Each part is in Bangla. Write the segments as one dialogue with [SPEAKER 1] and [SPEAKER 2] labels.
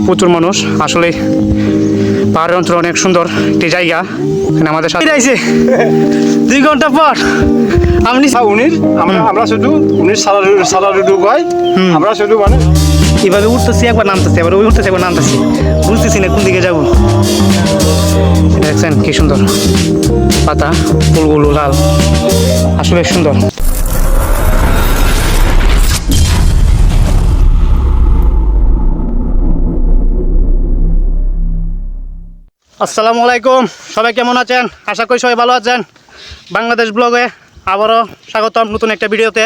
[SPEAKER 1] প্রচুর মানুষ আসলে পাহাড়ের অঞ্চল অনেক সুন্দর একটি জায়গা। এখানে আমাদের সাথে আইছে 2 ঘন্টা পর আপনি
[SPEAKER 2] আমরা শুধু সালারুডু গাই। আমরা শুধু মানে
[SPEAKER 1] এভাবে উঠতেছি, একবার নামতেছি, এবার ওই উঠতেছি, একবার নামতেছি, বুঝতেছি না কোন দিকে যাবো। দেখছেন কি সুন্দর পাতা, ফুলগুলো লাল, আসলে সুন্দর। আসসালামু আলাইকুম, সবাই কেমন আছেন? আশা করি সবাই ভালো আছেন। বাংলাদেশ ব্লগে আবারও স্বাগতম নতুন একটা ভিডিওতে।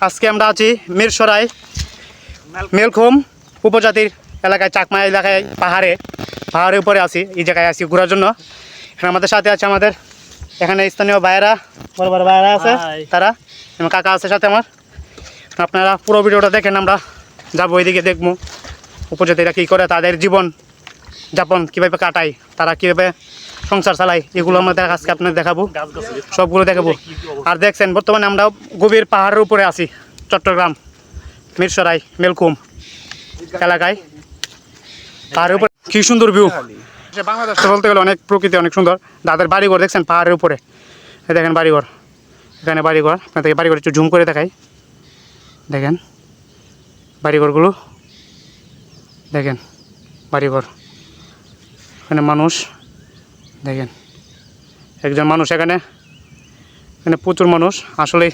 [SPEAKER 1] আজকে আমরা আছি মিরসরাই মেলখুম উপজাতির এলাকায়, চাকমা এলাকায়, পাহাড়ের উপরে আছি। এই জায়গায় আছি ঘোরার জন্য। এখানে আমাদের সাথে আছে আমাদের এখানে স্থানীয় ভাইয়েরা, বড় বড় ভাইয়েরা আছে, তারা এবং কাকা আছে সাথে আমার। আপনারা পুরো ভিডিওটা দেখেন, আমরা যাবো ওইদিকে, দেখবো উপজাতিরা কী করে, তাদের জীবন যাপন কীভাবে কাটায়, তারা কীভাবে সংসার চালায়, এগুলো আমরা আজকে আপনাদের দেখাবো, সবগুলো দেখাবো। আর দেখছেন বর্তমানে আমরা গভীর পাহাড়ের উপরে আছি, চট্টগ্রাম মিরসরাই মেলখুম এলাকায়। পাহাড়ের উপরে কী সুন্দর ভিউ। বাংলাদেশ বলতে গেলে অনেক প্রকৃতি অনেক সুন্দর। তাদের বাড়িঘর দেখছেন পাহাড়ের উপরে, দেখেন বাড়িঘর, এখানে বাড়িঘর, আপনাদেরকে বাড়িঘর একটু জুম করে দেখাই। দেখেন বাড়িঘরগুলো, দেখেন বাড়িঘর, এখানে মানুষ, দেখেন একজন মানুষ এখানে প্রচুর মানুষ। আসলে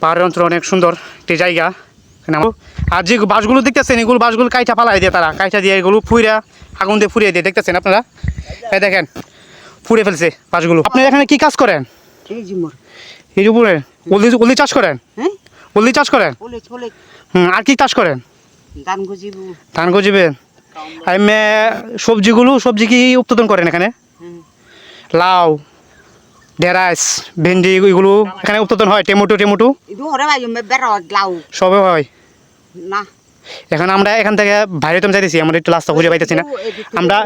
[SPEAKER 1] পাহাড়ের অঞ্চল অনেক সুন্দর একটি জায়গা। এখানে আর যে বাসগুলো দেখতেছেন, এগুলো বাসগুলো কাইটা পালাই দিয়ে, তারা কাইটা দিয়ে এগুলো ফুইরা আগুন দিয়ে ফুরিয়ে দিয়ে, দেখতেছেন আপনারা, এই দেখেন ফুড়ে ফেলছে বাসগুলো। আপনারা এখানে কি কাজ করেন? এই উপরে ওলি চাষ করেন? ওলি চাষ করেন? আর কি চাষ করেন? ধান গজিবেন। আর সবজি কি উৎপাদন করেন এখানে? লাউ, ঢেঁড়স, ভেন্ডি, এগুলো এখানে উৎপাদন হয়। টমেটো সবে হয় না। এখন আমরা এখান থেকে বাইরে তো যাইতেছি, আমরা একটু রাস্তা খুঁজে পাইতেছি না। আমরা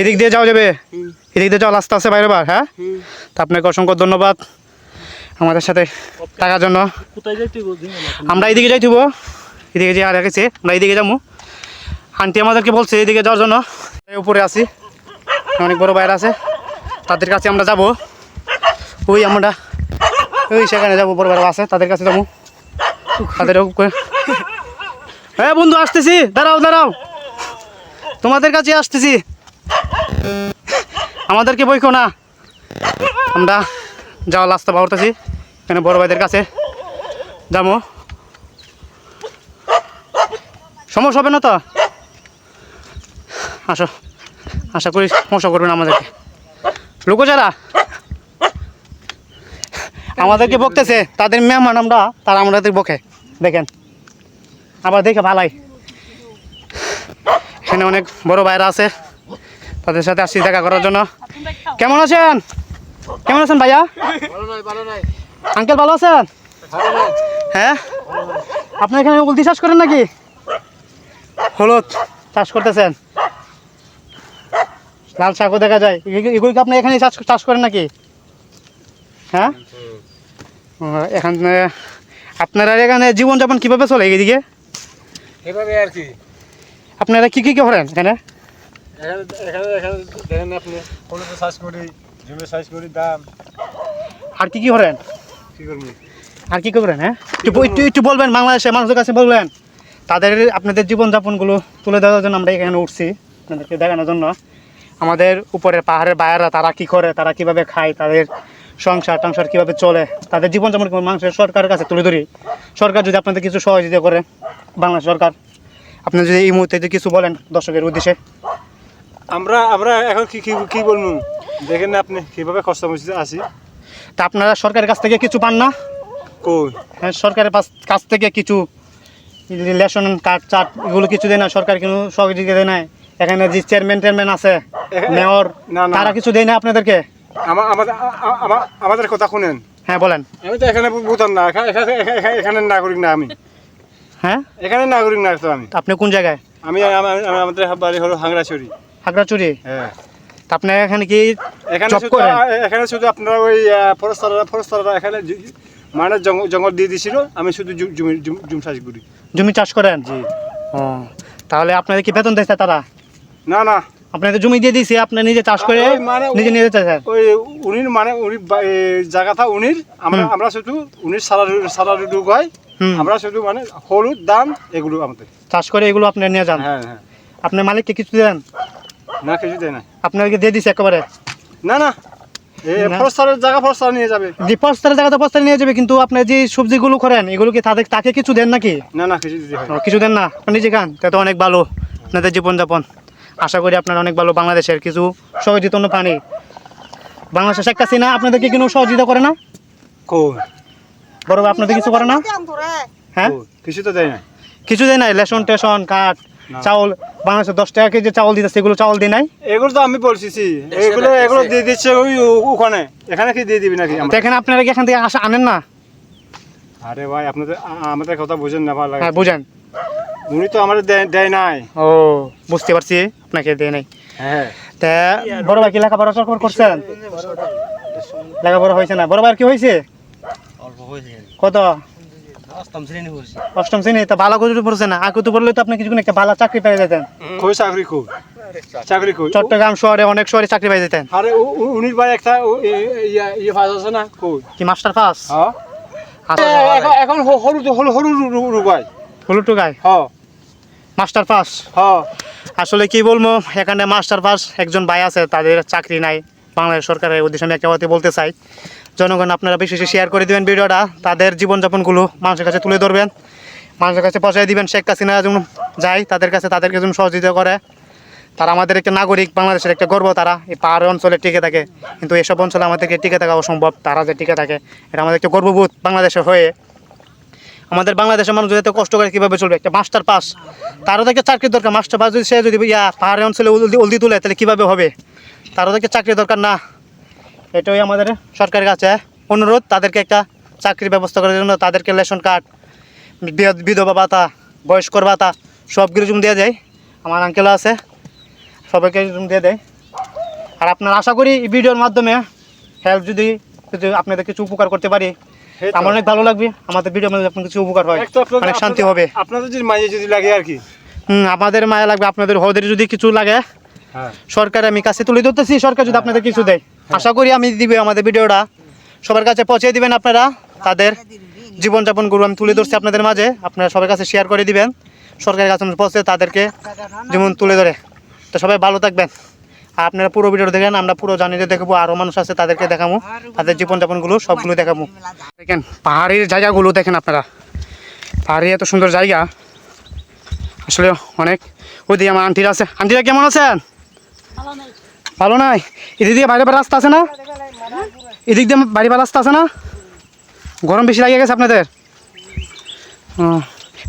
[SPEAKER 1] এদিক দিয়ে যাওয়া যাবে, এদিক দিয়ে যাওয়া রাস্তা আছে বাইরে বার। হ্যাঁ, তা আপনাকে অসংখ্য ধন্যবাদ আমাদের সাথে থাকার জন্য। আমরা এইদিকে যাইতেব, এদিকে যে আর রেখেছি, আমরা এইদিকে যাবো। আন্টি আমাদেরকে বলছে এইদিকে যাওয়ার জন্য। উপরে আছি, অনেক বড় বাইরে আছে, তাদের কাছে আমরা যাব। আমরা সেখানে যাবো, বড় বড় আছে, তাদের কাছে যাবো। তাদের হ্যাঁ বন্ধু, আসতেছি, দাঁড়াও, তোমাদের কাছে আসতেছি, আমাদেরকে বইকো না। আমরা যাওয়ার রাস্তা পাওয়াতেছি, এখানে বড় ভাইদের কাছে যাবো। সমস্যা হবে না তো? আসো, আশা করি সমস্যা করবে না আমাদেরকে। লোক যারা আমাদেরকে বকতেছে, তাদের মেহমান আমরা, তারা আমাদের বকে, দেখেন। আবার দেখে ভালাই, এখানে অনেক বড় ভাইরা আছে, তাদের সাথে আসছি দেখা করার জন্য। কেমন আছেন ভাইয়া? আঙ্কেল ভালো আছেন? হ্যাঁ, আপনি এখানে উলতি চাষ করেন নাকি? হলুদ চাষ করতেছেন, লাল শাকও দেখা যায়, এগুলো কি আপনি এখানে চাষ করেন নাকি? হ্যাঁ, এখানে আপনারা এখানে জীবনযাপন কীভাবে চলে এদিকে?
[SPEAKER 2] এভাবে আর কি।
[SPEAKER 1] আপনারা কি করেন এখানে?
[SPEAKER 2] দেখেন আপনি, হলুদ চাষ করি, জমি চাষ করি, দাম।
[SPEAKER 1] আর কি করেন? আর কি করেন? হ্যাঁ, একটু বলবেন, বাংলাদেশের মানুষের কাছে বলবেন, তাদের আপনাদের জীবনযাপনগুলো তুলে দেওয়ার জন্য আমরা এখানে উঠছি, আপনাদেরকে দেখানোর জন্য। আমাদের উপরের পাহাড়ের বাইরা তারা কি করে, তারা কিভাবে খায়, তাদের সংসার কীভাবে চলে, তাদের জীবনযাপন মানুষের সরকারের কাছে তুলে ধরি। সরকার যদি আপনাদের কিছু সহযোগিতা করে, বাংলাদেশ সরকার, আপনি যদি এই মুহূর্তে যদি কিছু বলেন দর্শকের উদ্দেশ্যে।
[SPEAKER 2] আমরা এখন কি বলবো, দেখেন না আপনি কীভাবে কষ্ট আছি।
[SPEAKER 1] তা আপনারা সরকারের কাছ থেকে কিছু পান না? হ্যাঁ, সরকারের কাছ থেকে কিছু রেশন কার্ড চার্ট এগুলো কিছু দেয় না? সরকার কোনো সহযোগিতা দেয় না? এখানে যে চেয়ারম্যান আছে, মেয়র, তারা কিছু দেয় না আপনাদেরকে?
[SPEAKER 2] আমাদের কথা শুনেন।
[SPEAKER 1] হ্যাঁ বলেন।
[SPEAKER 2] আমি তো এখানে বুঝতাম না, এখানে নাগরিক না আমি।
[SPEAKER 1] হ্যাঁ,
[SPEAKER 2] এখানে নাগরিক না তো আমি।
[SPEAKER 1] আপনি কোন জায়গায়?
[SPEAKER 2] আমাদের বাড়ি হলো
[SPEAKER 1] হাগড়াছড়ি।
[SPEAKER 2] হ্যাঁ,
[SPEAKER 1] তা আপনি এখানে কি
[SPEAKER 2] এখানে শুধু আপনারা ওই ফরেস্টাররা এখানে মানে জঙ্গল দিয়ে দিয়েছিল, আমি শুধু জমি চাষ করি।
[SPEAKER 1] জমি চাষ করেন?
[SPEAKER 2] জি।
[SPEAKER 1] ও, তাহলে আপনাদের কি বেতন দিচ্ছে তারা?
[SPEAKER 2] না না,
[SPEAKER 1] আপনাদের জমি দিয়ে দিয়েছে, আপনি নিজে চাষ করে
[SPEAKER 2] ওই মানে
[SPEAKER 1] নিজে নিয়ে যেতে চান?
[SPEAKER 2] ওই উনির মানে উনি জায়গাটা উনির, আমরা শুধু উনির সারা ঢুকাই, আমরা শুধু মানে হলুদ ধান এগুলো আমাদের
[SPEAKER 1] চাষ করে এগুলো আপনি নিয়ে যান।
[SPEAKER 2] হ্যাঁ হ্যাঁ।
[SPEAKER 1] আপনার মালিককে কিছু দেন?
[SPEAKER 2] না, কিছু দেয় না।
[SPEAKER 1] আপনাকে দিয়ে দিছে একেবারে?
[SPEAKER 2] না না,
[SPEAKER 1] না।
[SPEAKER 2] ফরস্টারের জায়গা ফরস্টার নিয়ে যাবে।
[SPEAKER 1] যে পস্তারের জায়গাতে পস্তারে নিয়ে যাবে, কিন্তু আপনি যে সবজিগুলো করেন এগুলো কি তাকে কিছু দেন নাকি?
[SPEAKER 2] না না, কিছু দিতে হয় না।
[SPEAKER 1] কিছু দেন না, আপনি নিজে খান, তা তো অনেক ভালো আপনাদের জীবনযাপন। আশা করি আপনারা অনেক ভালো। বাংলাদেশের কিছু সহযোগিতা প্রাণী, বাংলাদেশের শেখ হাসিনা আপনাদেরকে কোনো সহযোগিতা করে না?
[SPEAKER 2] কই
[SPEAKER 1] বড় ভাই আপনাদের কিছু করে না? হ্যাঁ,
[SPEAKER 2] কই, কিছু তো দেয় না।
[SPEAKER 1] কিছু দেয় নাই? লেশন টেশন কাঠ
[SPEAKER 2] না।
[SPEAKER 1] চাউল, বাংলাদেশে 10 টাকা কেজি চাউল দিতেছে, এগুলো চাউল দিয়ে নাই?
[SPEAKER 2] এগুলো তো আমি বলছি, এগুলো দিয়ে দিচ্ছে ওই ওখানে, এখানে কি দিয়ে দিবি নাকি আমরা?
[SPEAKER 1] দেখেন আপনারা কি এখান থেকে আনেন না?
[SPEAKER 2] আরে ভাই, আপনাদের আমাদের কথা বুঝেন না, ভালো লাগে।
[SPEAKER 1] হ্যাঁ বুঝেন।
[SPEAKER 2] উনি তো আমাদের দেয় নাই।
[SPEAKER 1] ও বুঝতে পারছি, আপনাকে দেয় নাই।
[SPEAKER 2] হ্যাঁ,
[SPEAKER 1] তা বড় ভাই কি লেখাপড়া করছেন? লেখাপড়া হয়েছে না? বড় ভাই কি হয়েছে? কত? অষ্টম শ্রেণী। তা ভালো করে পড়ছে না? আগে তো পড়লে তো আপনি কিছু একটা ভালো চাকরি পেয়ে যেতেন।
[SPEAKER 2] কই চাকরি কই, চাকরি কই?
[SPEAKER 1] চট্টগ্রাম শহরে অনেক শহরে চাকরি পেয়ে যেতেন।
[SPEAKER 2] আরে উনির ভাই একটা ইয়ে পাস আছে না, কই?
[SPEAKER 1] কি মাস্টার পাস?
[SPEAKER 2] হ্যাঁ, এখন হলু রুবাই।
[SPEAKER 1] হলুদ টুকায়
[SPEAKER 2] হ্যাঁ
[SPEAKER 1] মাস্টার পাস?
[SPEAKER 2] হ্যাঁ।
[SPEAKER 1] আসলে কি বলবো, এখানে মাস্টার পাস একজন ভাই আছে, তাদের চাকরি নাই। বাংলাদেশ সরকারের উদ্দেশ্যে আমি একটা কথা বলতে চাই, জনগণ আপনারা বেশি বেশি শেয়ার করে দিবেন ভিডিওটা, তাদের জীবনযাপনগুলো মানুষের কাছে তুলে ধরবেন, মানুষের কাছে পৌঁছায় দিবেন। শেখ হাসিনা যেমন যায় তাদের কাছে, তাদেরকে যেমন সহযোগিতা করে। তারা আমাদের একটা নাগরিক, বাংলাদেশের একটা গর্ব। তারা এই পাহাড়ি অঞ্চলে টিকে থাকে, কিন্তু এসব অঞ্চলে আমাদেরকে টিকে থাকা অসম্ভব। তারা যে টিকে থাকে এটা আমাদের একটা গর্ববোধ বাংলাদেশে হয়ে। আমাদের বাংলাদেশের মানুষ যদি এত কষ্ট করে কীভাবে চলবে? একটা মাস্টার পাস, তারও তো একটা চাকরির দরকার। মাস্টার পাস যদি সে যদি পাহাড়ি অঞ্চলে উলদি তুলে, তাহলে কীভাবে হবে? তারও তো একটা চাকরির দরকার না? এটাই আমাদের সরকারের কাছে অনুরোধ, তাদেরকে একটা চাকরির ব্যবস্থা করার জন্য। তাদেরকে রেশন কার্ড, বিধবা ভাতা, বয়স্কর ভাতা সবগুলো জুম দিয়ে যায়। আমার আঙ্কেল আছে, সবাইকে জুম দিয়ে দেয়। আর আপনার আশা করি এই ভিডিওর মাধ্যমে হেল্প যদি আপনাদের কিছু উপকার করতে পারি, আমার অনেক ভালো লাগবে। আমাদের ভিডিওর মধ্যে আপনার কিছু উপকার হয়, অনেক শান্তি হবে।
[SPEAKER 2] আপনাদের যদি মাঝে যদি লাগে আর কি,
[SPEAKER 1] আমাদের মায়া লাগবে, আপনাদের ওদের যদি কিছু লাগে সরকার আমি কাছে তুলে ধরতেছি। সরকার যদি আপনাদের কিছু দেয়, আশা করি আমি দিবে আমাদের ভিডিওটা সবার কাছে পৌঁছে দিবেন। আপনারা তাদের জীবনযাপনগুলো আমি তুলে ধরছি আপনাদের মাঝে, আপনারা সবার কাছে শেয়ার করে দিবেন। সরকারের কাছে পৌঁছে তাদেরকে যেমন তুলে ধরে। তো সবাই ভালো থাকবেন। আর আপনারা পুরো ভিডিওটা দেখেন, আমরা পুরো জানিয়ে দেখাবো। আরও মানুষ আছে, তাদেরকে দেখাবো, তাদের জীবনযাপনগুলো সবগুলো দেখাবো। দেখেন পাহাড়ের জায়গাগুলো দেখেন আপনারা, পাহাড়ি এত সুন্দর জায়গা আসলে অনেক। ওইদিকে আমার আন্টিরা আছে। আন্টিরা কেমন আছেন? ভালো নাই? এদিক দিয়ে বাইরে রাস্তা আছে না? এদিক দিয়ে বাড়ি রাস্তা আছে না? গরম বেশি লাগিয়ে গেছে আপনাদের?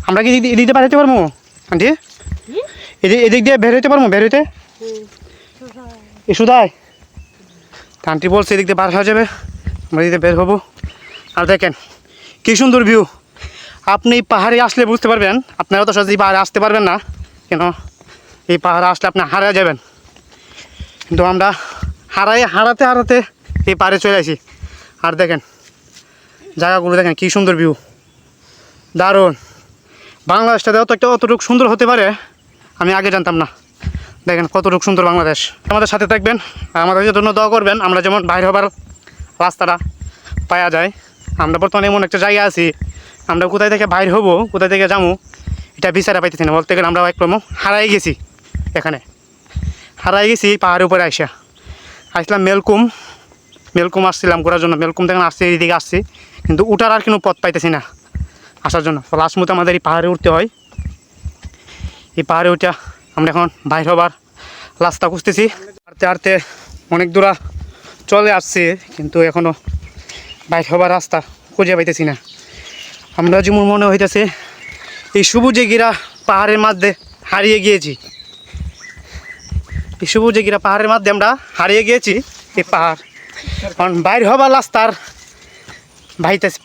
[SPEAKER 1] আমরা কি এদিক দিয়ে বের হইতে পারবো আন্টি? এদিক দিয়ে বের হইতে পারবো? বের হইতে ইস্যুদায় আন্টি বলছে এদিক দিয়ে বার হয়ে যাবে, আমরা এদিক দিয়ে বের হবো। আর দেখেন কী সুন্দর ভিউ। আপনি পাহাড়ে আসলে বুঝতে পারবেন, আপনারা তো সহজে পাহাড়ে আসতে পারবেন না, কেন এই পাহাড়ে আসলে আপনি হারিয়ে যাবেন। কিন্তু আমরা হারাতে হারাতে এই পাহাড়ে চলে আসি। আর দেখেন জায়গাগুলো দেখেন কী সুন্দর ভিউ, দারুণ। বাংলাদেশটা অতটুকু সুন্দর হতে পারে আমি আগে জানতাম না। দেখেন কতটুকু সুন্দর বাংলাদেশ। আমাদের সাথে থাকবেন, আমাদের জন্য দোয়া করবেন। আমরা যেমন বাইরে হবার রাস্তাটা পাওয়া যায়। আমরা বর্তমানে এমন একটা জায়গা আছি, আমরা কোথায় থেকে বাইর হব, কোথায় থেকে যাবো, এটা বিচারে পাইতেছি না। বলতে গেলে আমরা একরকম হারাই গেছি। এখানে হারাই গেছি পাহাড়ের উপরে আসলাম মেলকুম আসছিলাম ঘোরার জন্য। মেলকুম থেকে আসছি, এইদিকে আসছি, কিন্তু উঠার আর কোনো পথ পাইতেছি না আসার জন্য। লাস্ট মতো আমাদের এই পাহাড়ে উঠতে হয়। এই পাহাড়ে উঠে আমরা এখন বাইর হবার রাস্তা খুঁজতেছি। হাঁটতে হাঁটতে অনেক দূর চলে আসছে, কিন্তু এখনও বাইর হবার রাস্তা খুঁজে পাইতেছি না। আমরা যেমন মনে হইতেছে এই সবুজে ঘেরা পাহাড়ের মধ্যে হারিয়ে গিয়েছি। এই সবুজে ঘেরা পাহাড়ের মধ্যে আমরা হারিয়ে গিয়েছি। এই পাহাড় কারণ বাইর হবার রাস্তার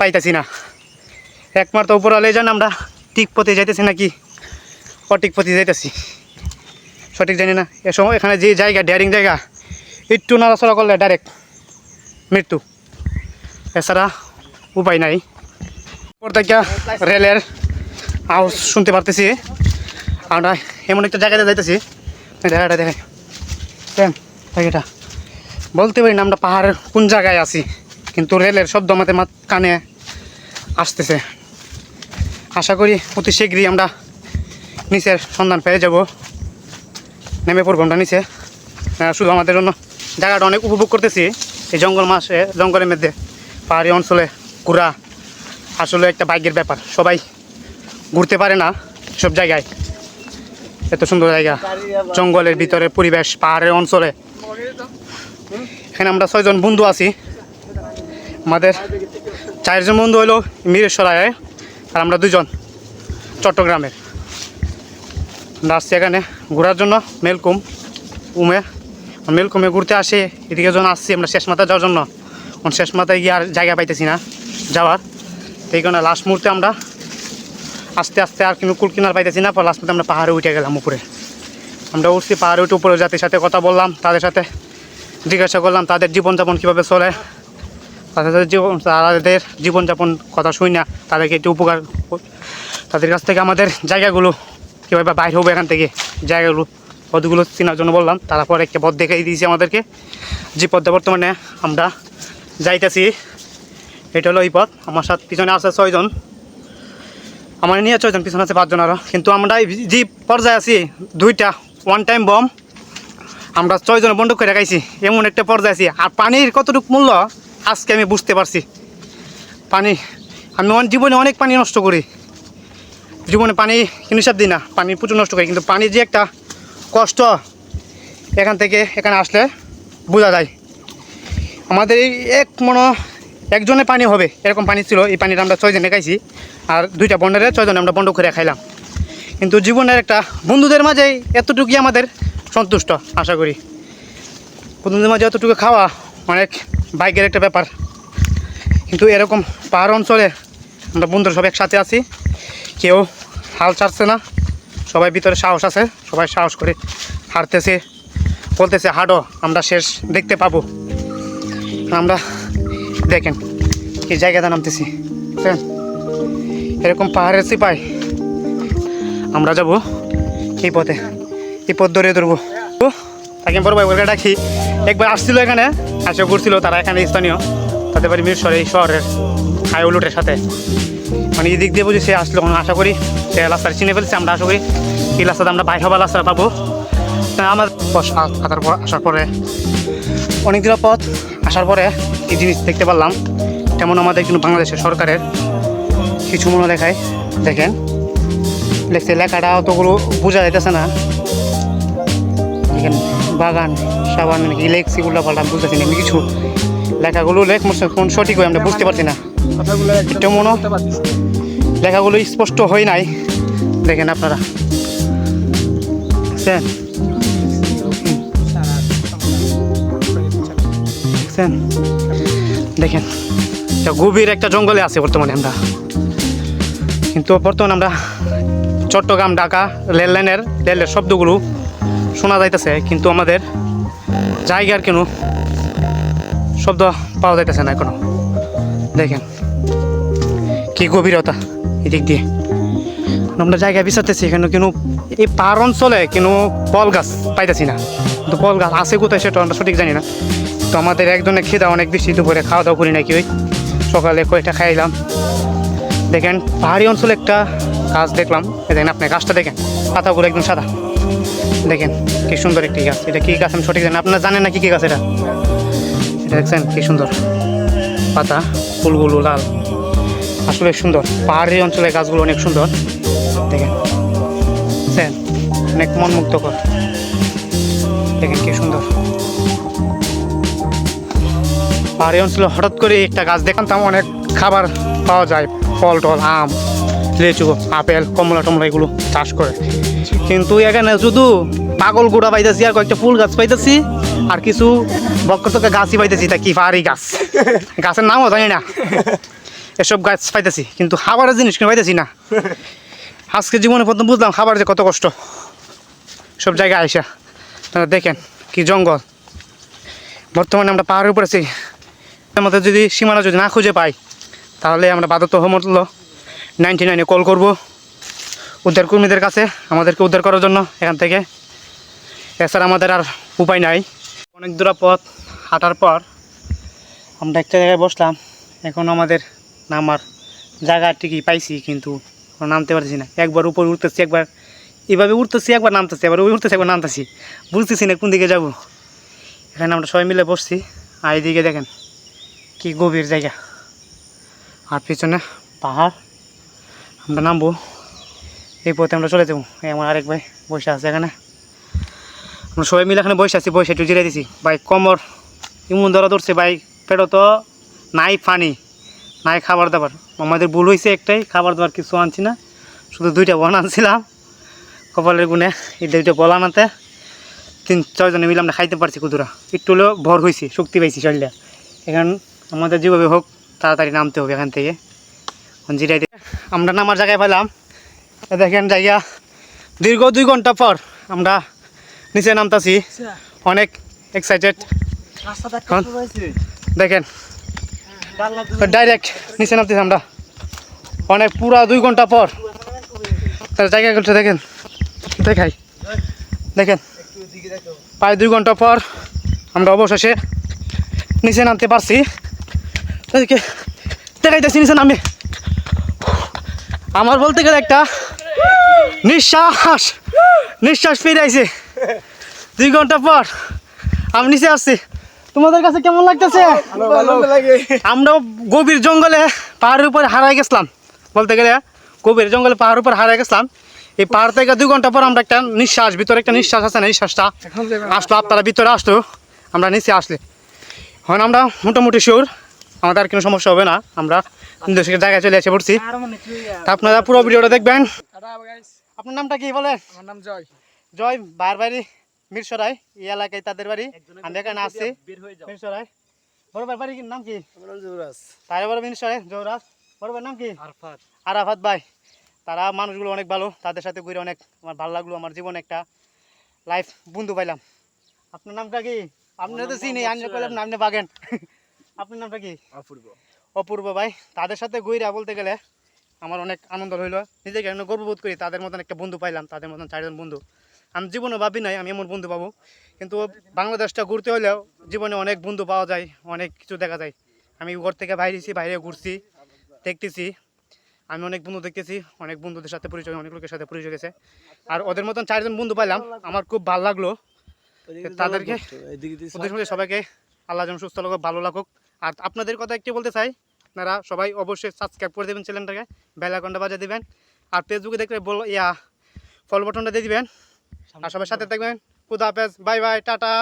[SPEAKER 1] পাইতেছি না। একমাত্র উপরালে যান আমরা ঠিক পথে যাইতেছি নাকি সঠিক পথে যাইতেছি সঠিক জানি না। এ সময় এখানে যে জায়গা ডেয়ারিং জায়গা, একটু নড়াচড়া করলে ডাইরেক্ট মৃত্যু, এছাড়া উপায় নাই। উপর থেকে রেলের আওয়াজ শুনতে পারতেছি। আমরা এমন একটা জায়গাতে যাইতেছি, জায়গাটা দেখে জায়গাটা বলতে পারি না আমরা পাহাড়ের কোন জায়গায় আছি, কিন্তু রেলের শব্দ আমাদের কানে আসতেছে। আশা করি অতি শীঘ্রই আমরা নিচের সন্ধান পেয়ে যাব, নেমে পড়বো আমরা নিচে। শুধু আমাদের জন্য জায়গাটা অনেক উপভোগ করতেছি। এই জঙ্গলের মধ্যে পাহাড়ি অঞ্চলে ঘোরা আসলে একটা ভাগ্যের ব্যাপার, সবাই ঘুরতে পারে না সব জায়গায়। এত সুন্দর জায়গা, জঙ্গলের ভিতরে পরিবেশ, পাহাড়ের অঞ্চলে। এখানে আমরা 6 জন বন্ধু আছি। আমাদের 4 জন বন্ধু হলো মিরেশ্বরায়, আর আমরা 2 জন চট্টগ্রামের। আমরা আসছি এখানে ঘোরার জন্য মেলকুমে ঘুরতে আসে। এদিকে যখন আসছি আমরা শেষ মাথায় যাওয়ার জন্য, শেষ মাথায় গিয়ে আর জায়গা পাইতেছি না যাওয়ার, এই কারণে লাস্ট মুহূর্তে আমরা আস্তে আস্তে আর কিন্তু কুল কিনার পাইতেছি না। পর লাস্ট মুহূর্তে আমরা পাহাড়ে উঠে গেলাম উপরে। আমরা উঠছি পাহাড়ে উঠে উপরে জাতির সাথে কথা বললাম, তাদের সাথে জিজ্ঞাসা করলাম তাদের জীবনযাপন কীভাবে চলে। তাদের জীবনযাপন কথা শুই না, তাদেরকে একটু উপকার, তাদের কাছ থেকে আমাদের জায়গাগুলো কীভাবে বাইর হবো এখান থেকে, জায়গাগুলো পথগুলো চেনার জন্য বললাম। তারপর একটা পথ দেখাই দিয়েছি আমাদেরকে, যে পথে বর্তমানে আমরা যাইতেছি। এটা হলো এই পথ। আমার সাথে পিছনে আছে 6 জন, আমার নিয়ে 6 জন, পিছনে আছে 5 জন আরও। কিন্তু আমরা যে পর্যায়ে আছি, 2টা ওয়ান টাইম বম আমরা 6 জনে বন্ধ করে রাখাইছি, এমন একটা পর্যায়ে আছি। আর পানির কতটুকু মূল্য আজকে আমি বুঝতে পারছি। পানি আমি জীবনে অনেক পানি নষ্ট করি, জীবনে পানি হিসাব দিই না, পানি প্রচুর নষ্ট করি, কিন্তু পানির যে একটা কষ্ট এখান থেকে এখানে আসলে বোঝা যায়। আমাদের এই একজনে পানি হবে এরকম পানি ছিল। এই পানিটা আমরা 6 জনে খাইছি, আর 2টা বন্ডারে 6 জনে আমরা বন্ধ করে খাইলাম। কিন্তু জীবনের একটা বন্ধুদের মাঝে এতটুকুই আমাদের সন্তুষ্ট। আশা করি বন্ধুদের মাঝে এতটুকু খাওয়া অনেক ভাগ্যের একটা ব্যাপার। কিন্তু এরকম পাহাড় অঞ্চলে আমরা বন্ধুরা সব একসাথে আছি, কেউ হাল ছাড়ছে না, সবাই ভিতরে সাহস আছে, সবাই সাহস করে হাঁটতেছে, বলতেছে হাঁটো, আমরা শেষ দেখতে পাবো। আমরা দেখেন এই জায়গাটা নামতেছি, বুঝলেন? এরকম পাহাড়ের সিপাই আমরা যাব এই পথে, এই পথ ধরে ধরবো। তাকে বড় ভাই বলে ডাকি, একবার আসছিল এখানে, আসে ঘুরছিল, তারা এখানে স্থানীয়, তাদের বাড়ি মিরসর, এই শহরের হাইওলুটের সাথে। মানে এই দিক দিয়ে বুঝি সে আসলো, আশা করি সে রাস্তাটা চিনে ফেলছে। আমরা আশা করি এই রাস্তাতে আমরা বাইর হবার রাস্তা পাবো। আমার আসার পরে অনেক দিনের পথ আসার পরে এই জিনিস দেখতে পারলাম, তেমন আমাদের কিন্তু বাংলাদেশের সরকারের কিছু মনে দেখায়। দেখেন লেখছে, লেখাটা অতগুলো বোঝা যাইতেছে না। এখানে বাগান সাবান কি লেখছি উল্টা পাল্টা বুঝতেছি না, কিছু লেখাগুলো কোন সঠিক হয় আমরা বুঝতে পারছি না। এটা মনে লেখাগুলো স্পষ্ট হয় নাই, দেখেন আপনারা দেখছেন, দেখেন গভীর একটা জঙ্গলে আছে বর্তমানে আমরা। কিন্তু বর্তমানে আমরা চট্টগ্রাম ঢাকা রেলের শব্দগুলো শোনা যাইতেছে, কিন্তু আমাদের জায়গার কোনো শব্দ পাওয়া যাইতেছে না এখনো। দেখেন কি গভীরতা এদিক দিয়ে। আমরা জায়গা বিচারতেছি, এখানে কিন্তু এই পাহাড় অঞ্চলে কিন্তু ফল গাছ পাইতেছি না, কিন্তু ফল গাছ আছে কোথায় সেটা আমরা সঠিক জানি না। তো আমাদের একজনের খিদা অনেক বেশি, দুপুরে খাওয়া দাওয়া করি নাকি, ওই সকালে কয়েকটা খাইলাম। দেখেন পাহাড়ি অঞ্চলে একটা গাছ দেখলাম, দেখেন আপনি গাছটা দেখেন, পাতাগুলো একদম সাদা। দেখেন কি সুন্দর একটি গাছ, এটা কি গাছ আমি সঠিক জানি, আপনারা জানেন না কি গাছ এটা? এটা দেখছেন কি সুন্দর পাতা, ফুলগুলো লাল, আসলে সুন্দর। পাহাড়ি অঞ্চলের গাছগুলো অনেক সুন্দর, দেখেন অনেক মনমুগ্ধকর। দেখেন কি সুন্দর। পাহাড়ি অঞ্চলে হঠাৎ করে একটা গাছ দেখতাম, অনেক খাবার পাওয়া যায়, ফল টল, আম, লিচু, আপেল, কমলা টমলা এগুলো চাষ করে। কিন্তু এখানে শুধু পাগল গোড়া পাইতেছি, আর কয়েকটা ফুল গাছ পাইতেছি, আর কিছু বক্করচকা গাছই পাইতেছি। তা কি পাহাড়ি গাছ, গাছের নামও জানি না, এসব গাছ পাইতেছি, কিন্তু খাবারের জিনিস কিনে পাইতেছি না। আজকে জীবনে প্রথম বুঝলাম খাবার যে কত কষ্ট সব জায়গায় আইসা। দেখেন কি জঙ্গল। বর্তমানে আমরা পাহাড়ের উপরে আছি, আমাদের যদি সীমানা যদি না খুঁজে পাই, তাহলে আমরা বাধ্যতামূলক 99-এ কল করব, উদ্ধার কর্মীদের কাছে আমাদেরকে উদ্ধার করার জন্য এখান থেকে। এছাড়া আমাদের আর উপায় নাই। অনেক দূর পথ হাঁটার পর আমরা একটা জায়গায় বসলাম। এখন আমাদের নামার জায়গা ঠিকই পাইছি, কিন্তু নামতে পারছি না। একবার উপরে উঠতেছি, একবার এভাবে উঠতেছি, একবার নামতেছি, একবার ওই উঠতেছি, একবার নামতেছি, বুঝতেছি না কোন দিকে যাব। এখানে আমরা সবাই মিলে বসছি, আর এইদিকে দেখেন কি গভীর জায়গা, আর পিছনে পাহাড়। আমরা নামবো, এই পথে আমরা চলে যাবো। আমার আরেক ভাই বসে আছে এখানে। আমরা সবাই মিলে এখানে বসে আছি, বসে একটু জিরে দিছি। ভাই কোমর ইমন ধরা ধরছে ভাই, পেটও তো নাই পানি, নাই খাবার দাবার। আমাদের ভুল হয়েছে একটাই, খাবার দাবার কিছু আনছি না, শুধু 2টা বন আনছিলাম কপালের গুণে। এই 2টা বল আনাতে 3-4 জনে মিলে আমরা খাইতে পারছি কুদুরা। একটু হলেও ভর হয়েছি, শক্তি পাইছি শরীরে। এখন আমাদের যেভাবে হোক তাড়াতাড়ি নামতে হবে এখান থেকে। জিরাই আমরা নামার জায়গায় পেলাম। দেখেন জায়গা, দীর্ঘ 2 ঘন্টা পর আমরা নিচে নামতাছি, অনেক এক্সাইটেড। দেখেন ডাইরেক্ট নিচে নামতেছি আমরা, অনেক পুরা 2 ঘন্টা পর। তার জায়গা করছে দেখেন, দেখাই দেখেন, প্রায় 2 ঘন্টা পর আমরা অবশেষে নিচে নামতে পারছি। দেখাইতেছি নিচে নামে আমার বলতে গেলে একটা নিঃশ্বাস ফিরাইছে। 2 ঘন্টা পর আমি নিচে আসছি। তোমাদের কাছে কেমন লাগতেছে? আমরা গভীর জঙ্গলে পাহাড়ের উপরে হারাই গেছিলাম, বলতে গেলে গভীর জঙ্গলে পাহাড়ের উপর হারাই গেছিলাম। এই পাহাড় থেকে 2 ঘন্টা পর আমরা একটা নিঃশ্বাস, ভিতরে একটা নিঃশ্বাস আছে না, নিঃশ্বাসটা আসলো। আপনারা ভিতরে আসলো, আমরা নিচে আসলে এখন আমরা মোটামুটি শিওর আমাদের আর কোনো সমস্যা হবে না। আমরা নির্দেশকের জায়গায় চলে এসে পড়ছি। তা আপনারা পুরো ভিডিওটা দেখবেন। আপনার নামটা কি বলেন?
[SPEAKER 2] আমার নাম জয়।
[SPEAKER 1] জয় ভাইয়ের বাড়ি মিরসরাই, এই এলাকায় তাদের বাড়ি। আমি এখানে আসছি মিরসরাই। বড় ভাইয়ের বাড়ির নাম কি? তার বড় মিরসরাই জৌরাজ। বড় ভাইয়ের নাম কি? আরাফাত ভাই। তারা মানুষগুলো অনেক ভালো, তাদের সাথে ঘুরে অনেক আমার ভালো লাগলো। আমার জীবনে একটা লাইফ বন্ধু পাইলাম। আপনার নামটা কি? আপনারা তো চিনি, আমি কইলাম না আপনি বাগেন। আপনার নামটা কি? অপূর্ব ভাই। তাদের সাথে ঘুরে বলতে গেলে আমার অনেক আনন্দ হইলো, নিজেকে আমি গর্ববোধ করি। তাদের মতন একটা বন্ধু পাইলাম, তাদের মতন 4 জন বন্ধু। আমি জীবনে ভাবি নাই আমি এমন বন্ধু পাবো, কিন্তু বাংলাদেশটা ঘুরতে হলেও জীবনে অনেক বন্ধু পাওয়া যায়, অনেক কিছু দেখা যায়। আমি ঘর থেকে বাইরেছি, বাইরে ঘুরছি, দেখতেছি, আমি অনেক বন্ধু দেখতেছি, অনেক বন্ধুদের সাথে পরিচয়, অনেক লোকের সাথে পরিচয় গেছে। আর ওদের মতন 4 জন বন্ধু পাইলাম, আমার খুব ভালো লাগলো। তাদেরকে সবাইকে আল্লাহ যেন সুস্থ লাগুক, ভালো লাগুক। আর আপনাদের কথা একটু বলতে চাই, আপনারা সবাই অবশ্যই সাবস্ক্রাইব করে দেবেন চ্যানেলটাকে, বেল আইকনটা বাজিয়ে দেবেন। আর ফেসবুকে দেখলে ফলো বাটনটা দিয়ে দিবেন। আর সবাই সাথে থাকবেন। খুদা হাফেজ, বাই বাই, টাটা।